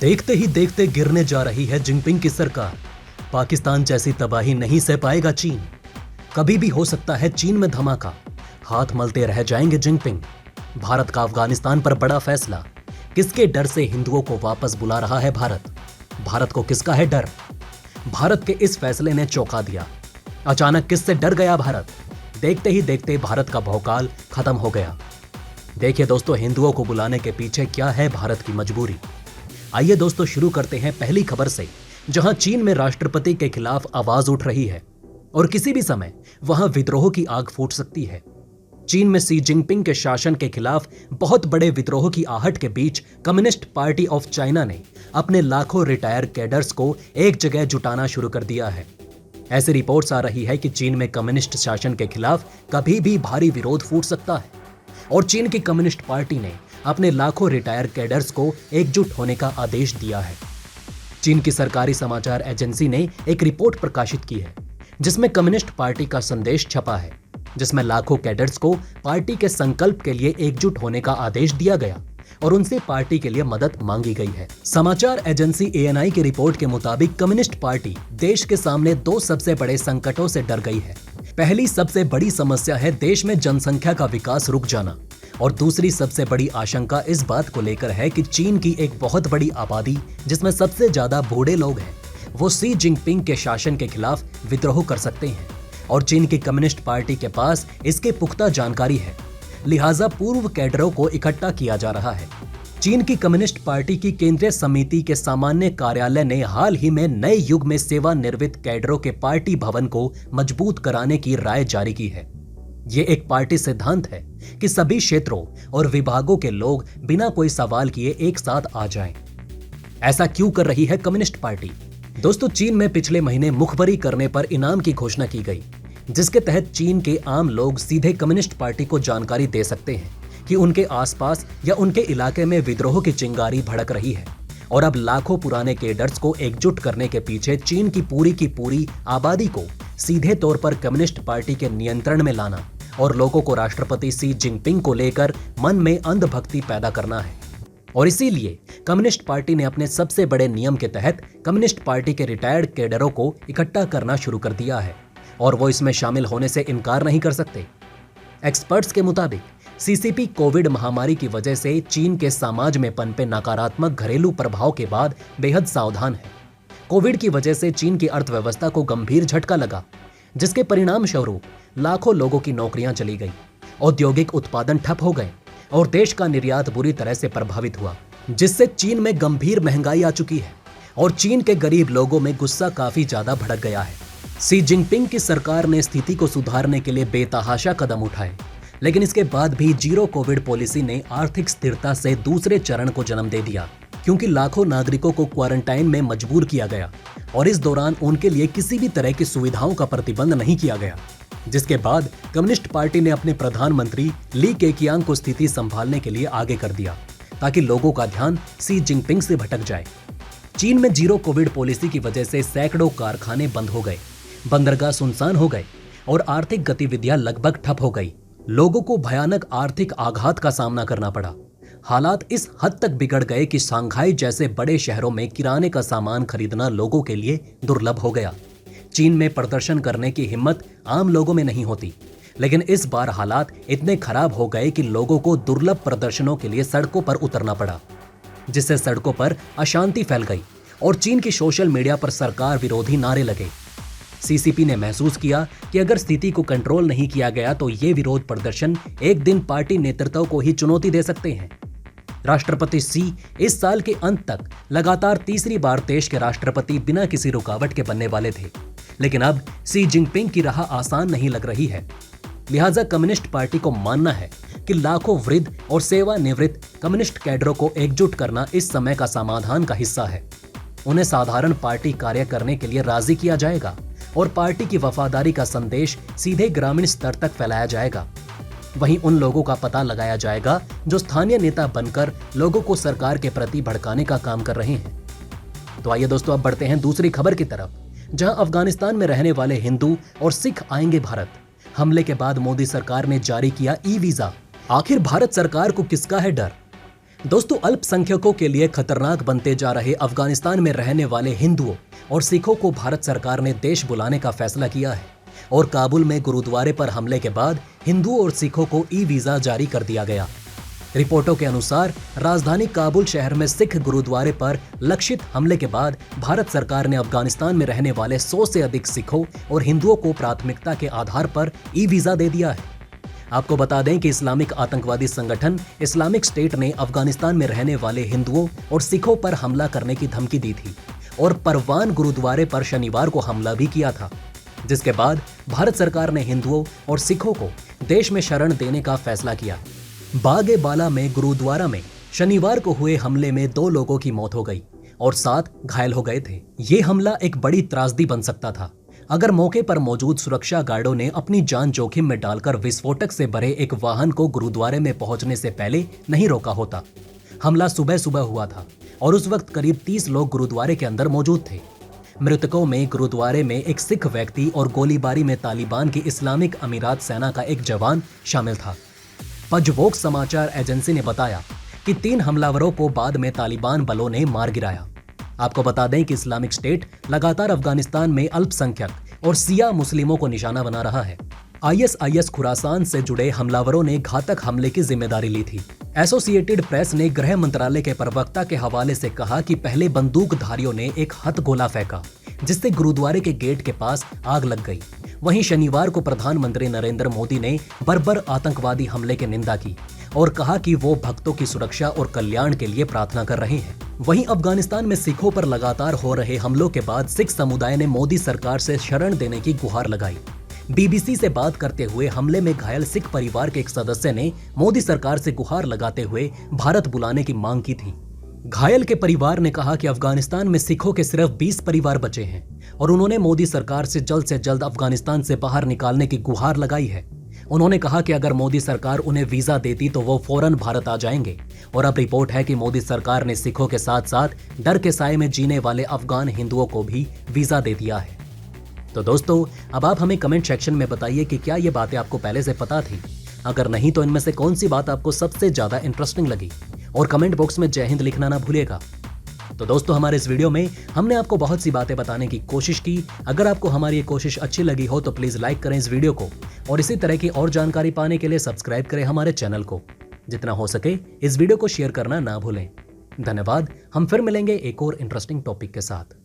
देखते ही देखते गिरने जा रही है जिनपिंग की सरकार। पाकिस्तान जैसी तबाही नहीं सह पाएगा चीन। कभी भी हो सकता है चीन में धमाका। हाथ मलते रह जाएंगे जिनपिंग। भारत का अफगानिस्तान पर बड़ा फैसला। किसके डर से हिंदुओं को वापस बुला रहा है भारत? भारत को किसका है डर? भारत के इस फैसले ने चौंका दिया। अचानक किससे डर गया भारत? देखते ही देखते भारत का भौकाल खत्म हो गया। देखिए दोस्तों, हिंदुओं को बुलाने के पीछे क्या है भारत की मजबूरी। आइए दोस्तों, शुरू करते हैं पहली खबर से, जहां चीन में राष्ट्रपति के खिलाफ आवाज उठ रही है और किसी भी समय वहां विद्रोह की आग फूट सकती है। चीन में शी जिनपिंग के शासन के खिलाफ बहुत बड़े विद्रोह की आहट के बीच कम्युनिस्ट पार्टी ऑफ चाइना ने अपने लाखों रिटायर कैडर्स को एक जगह जुटाना शुरू कर दिया है। ऐसी रिपोर्ट्स आ रही है कि चीन में कम्युनिस्ट शासन के खिलाफ कभी भी भारी विरोध फूट सकता है और चीन की कम्युनिस्ट पार्टी ने अपने लाखों रिटायर कैडर्स को एकजुट होने का आदेश दिया है। चीन की सरकारी समाचार एजेंसी ने एक रिपोर्ट प्रकाशित की है जिसमें कम्युनिस्ट पार्टी का संदेश छपा है, जिसमें लाखों कैडर्स को पार्टी के संकल्प के लिए एकजुट होने का आदेश दिया गया और उनसे पार्टी के लिए मदद मांगी गई है। समाचार एजेंसी ANI की रिपोर्ट के मुताबिक कम्युनिस्ट पार्टी देश के सामने दो सबसे बड़े संकटों से डर गई है। पहली सबसे बड़ी समस्या है देश में जनसंख्या का विकास रुक जाना और दूसरी सबसे बड़ी आशंका इस बात को लेकर है कि चीन की एक बहुत बड़ी आबादी, जिसमें सबसे ज्यादा बूढ़े लोग हैं, वो शी जिनपिंग के शासन के खिलाफ विद्रोह कर सकते हैं और चीन की कम्युनिस्ट पार्टी के पास इसके पुख्ता जानकारी है। लिहाजा पूर्व कैडरों को इकट्ठा किया जा रहा है। चीन की कम्युनिस्ट पार्टी की केंद्रीय समिति के सामान्य कार्यालय ने हाल ही में नए युग में सेवानिवृत्त कैडरों के पार्टी भवन को मजबूत कराने की राय जारी की है। ये एक पार्टी सिद्धांत है कि सभी क्षेत्रों और विभागों के लोग बिना कोई सवाल किए एक साथ आ जाएं। ऐसा क्यों कर रही है कम्युनिस्ट पार्टी? दोस्तों, चीन में पिछले महीने मुखबरी करने पर इनाम की घोषणा की गई, जिसके तहत चीन के आम लोग सीधे कम्युनिस्ट पार्टी को जानकारी दे सकते हैं कि उनके आसपास या उनके इलाके में विद्रोह की चिंगारी भड़क रही है। और अब लाखों पुराने कैडर्स को एकजुट करने के पीछे चीन की पूरी आबादी को सीधे तौर पर कम्युनिस्ट पार्टी के नियंत्रण में लाना और लोगों को राष्ट्रपति शी जिनपिंग को लेकर मन में अंधभक्ति पैदा करना है। और इसीलिए कम्युनिस्ट पार्टी ने अपने सबसे बड़े नियम के तहत कम्युनिस्ट पार्टी के रिटायर्ड कैडरों को इकट्ठा करना शुरू कर दिया है और वो इसमें शामिल होने से इनकार नहीं कर सकते। एक्सपर्ट्स के मुताबिक CCP कोविड महामारी की वजह से चीन के समाज में पनपे नकारात्मक घरेलू प्रभाव के बाद बेहद सावधान है। कोविड की वजह से चीन की अर्थव्यवस्था को गंभीर झटका लगा, जिसके परिणाम स्वरूप लाखों लोगों की नौकरियां चली गई, औद्योगिक उत्पादन ठप हो गए और देश का निर्यात बुरी तरह से प्रभावित हुआ, जिससे चीन में गंभीर महंगाई आ चुकी है और चीन के गरीब लोगों में गुस्सा काफी ज्यादा भड़क गया है। शी जिनपिंग की सरकार ने स्थिति को सुधारने के लिए बेतहाशा कदम उठाए, लेकिन इसके बाद भी जीरो कोविड पॉलिसी ने आर्थिक स्थिरता से दूसरे चरण को जन्म दे दिया, क्योंकि लाखों नागरिकों को क्वारंटाइन में मजबूर किया गया और इस दौरान उनके लिए किसी भी तरह की सुविधाओं का प्रतिबंध नहीं किया गया। जिसके बाद कम्युनिस्ट पार्टी ने अपने प्रधानमंत्री ली केकियांग को स्थिति संभालने के लिए आगे कर दिया, ताकि लोगों का ध्यान शी जिनपिंग से भटक जाए। चीन में जीरो कोविड पॉलिसी की वजह से सैकड़ों कारखाने बंद हो गए, बंदरगाह सुनसान हो गए और आर्थिक गतिविधियां लगभग ठप हो गई। लोगों को भयानक आर्थिक आघात का सामना करना पड़ा। हालात इस हद तक बिगड़ गए कि शंघाई जैसे बड़े शहरों में किराने का सामान खरीदना लोगों के लिए दुर्लभ हो गया। चीन में प्रदर्शन करने की हिम्मत आम लोगों में नहीं होती, लेकिन इस बार हालात इतने खराब हो गए कि लोगों को दुर्लभ प्रदर्शनों के लिए सड़कों पर उतरना पड़ा, जिससे सड़कों पर अशांति फैल गई और चीन की सोशल मीडिया पर सरकार विरोधी नारे लगे। CCP ने महसूस किया कि अगर स्थिति को कंट्रोल नहीं किया गया तो ये विरोध प्रदर्शन एक दिन पार्टी नेतृत्व को ही चुनौती दे सकते हैं। राष्ट्रपति शी इस साल के अंत तक लगातार तीसरी बार देश के राष्ट्रपति बिना किसी रुकावट के बनने वाले थे, लेकिन अब शी जिनपिंग की राह आसान नहीं लग रही है। लिहाजा कम्युनिस्ट पार्टी को मानना है कि लाखों वृद्ध और सेवानिवृत्त कम्युनिस्ट कैडरों को एकजुट करना इस समय का समाधान का हिस्सा है। उन्हें साधारण पार्टी कार्य करने के लिए राजी किया जाएगा और पार्टी की वफादारी का संदेश सीधे ग्रामीण स्तर तक फैलाया जाएगा। वहीं उन लोगों का पता लगाया जाएगा जो स्थानीय नेता बनकर लोगों को सरकार के प्रति भड़काने का काम कर रहे हैं। तो आइए दोस्तों, अब बढ़ते हैं दूसरी खबर की तरफ, जहां अफगानिस्तान में रहने वाले हिंदू और सिख आएंगे भारत। हमले के बाद मोदी सरकार ने जारी किया ई वीजा। आखिर भारत सरकार को किसका है डर? दोस्तों, अल्पसंख्यकों के लिए खतरनाक बनते जा रहे अफगानिस्तान में रहने वाले हिंदुओं और सिखों को भारत सरकार ने देश बुलाने का फैसला किया है और काबुल में गुरुद्वारे पर हमले के बाद हिंदुओं और सिखों को ई वीजा जारी कर दिया गया। रिपोर्टों के अनुसार राजधानी काबुल शहर में सिख गुरुद्वारे पर लक्षित हमले के बाद भारत सरकार ने अफगानिस्तान में रहने वाले 100 से अधिक सिखों और हिंदुओं को प्राथमिकता के आधार पर ई वीजा दे दिया है। आपको बता दें कि इस्लामिक आतंकवादी संगठन इस्लामिक स्टेट ने अफगानिस्तान में रहने वाले हिंदुओं और सिखों पर हमला करने की धमकी दी थी और परवान गुरुद्वारे पर शनिवार को हमला भी किया था, जिसके बाद भारत सरकार ने हिंदुओं और सिखों को देश में शरण देने का फैसला किया। बागे बाला में गुरुद्वारा में शनिवार को हुए हमले में 2 लोगों की मौत हो गई और 7 घायल हो गए थे। ये हमला एक बड़ी त्रासदी बन सकता था अगर मौके पर मौजूद सुरक्षा गार्डों ने अपनी जान जोखिम में डालकर विस्फोटक से भरे एक वाहन को गुरुद्वारे में पहुंचने से पहले नहीं रोका होता। हमला सुबह सुबह हुआ था और उस वक्त करीब 30 लोग गुरुद्वारे के अंदर मौजूद थे। मृतकों में गुरुद्वारे में एक सिख व्यक्ति और गोलीबारी में तालिबान की इस्लामिक अमीरात सेना का एक जवान शामिल था। पजवोक समाचार एजेंसी ने बताया कि 3 हमलावरों को बाद में तालिबान बलों ने मार गिराया। आपको बता दें कि इस्लामिक स्टेट लगातार अफगानिस्तान में अल्पसंख्यक और सिया मुस्लिमों को निशाना बना रहा है। आईएसआईएस खुरासान से जुड़े हमलावरों ने घातक हमले की जिम्मेदारी ली थी। एसोसिएटेड प्रेस ने गृह मंत्रालय के प्रवक्ता के हवाले से कहा कि पहले बंदूकधारियों ने एक हथगोला फेंका जिससे गुरुद्वारे के गेट के पास आग लग गई। वहीं शनिवार को प्रधानमंत्री नरेंद्र मोदी ने बर्बर आतंकवादी हमले की निंदा की और कहा कि वो भक्तों की सुरक्षा और कल्याण के लिए प्रार्थना कर रहे हैं। वहीं अफगानिस्तान में सिखों पर लगातार हो रहे हमलों के बाद सिख समुदाय ने मोदी सरकार से शरण देने की गुहार लगाई। बीबीसी से बात करते हुए हमले में घायल सिख परिवार के एक सदस्य ने मोदी सरकार से गुहार लगाते हुए भारत बुलाने की मांग की थी। घायल के परिवार ने कहा कि अफगानिस्तान में सिखों के सिर्फ 20 परिवार बचे हैं और उन्होंने मोदी सरकार से जल्द अफगानिस्तान से बाहर निकालने की गुहार लगाई है। उन्होंने कहा कि अगर मोदी सरकार उन्हें वीजा देती तो वो फौरन भारत आ जाएंगे और अब रिपोर्ट है कि मोदी सरकार ने सिखों के साथ साथ डर के साए में जीने वाले अफगान हिंदुओं को भी वीजा दे दिया है। तो दोस्तों, अब आप हमें कमेंट सेक्शन में बताइए कि क्या ये बातें आपको पहले से पता थी। अगर नहीं तो इनमें से कौन सी बात आपको सबसे ज्यादा इंटरेस्टिंग लगी और कमेंट बॉक्स में जय हिंद लिखना ना भूलिएगा। तो दोस्तों, हमारे इस वीडियो में हमने आपको बहुत सी बातें बताने की कोशिश की। अगर आपको हमारी ये कोशिश अच्छी लगी हो तो प्लीज लाइक करें इस वीडियो को और इसी तरह की और जानकारी पाने के लिए सब्सक्राइब करें हमारे चैनल को। जितना हो सके इस वीडियो को शेयर करना ना भूलें। धन्यवाद। हम फिर मिलेंगे एक और इंटरेस्टिंग टॉपिक के साथ।